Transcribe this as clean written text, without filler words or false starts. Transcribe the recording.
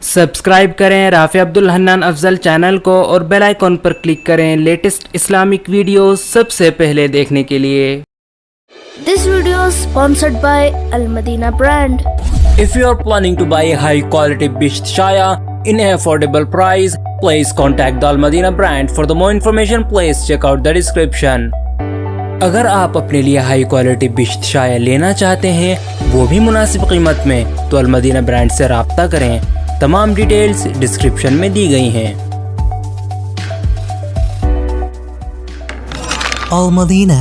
Subscribe करें Rafi Abdul Hannan Afzal channel को और बेल आइकॉन पर क्लिक करें लेटेस्ट इस्लामिक वीडियो सबसे पहले देखने के लिए। This video is sponsored by Al Madina brand. If you are planning to buy a high quality Bisht Shaya in an affordable price, please contact the Al Madina brand. For the more information, please check out the description. अगर आप अपने लिए high quality Bisht शाया लेना चाहते हैं वो भी मुनासिब कीमत में, तो अल मदीना ब्रांड से राब्ता करें। तमाम डिटेल्स डिस्क्रिप्शन में दी गई हैं। Al Madina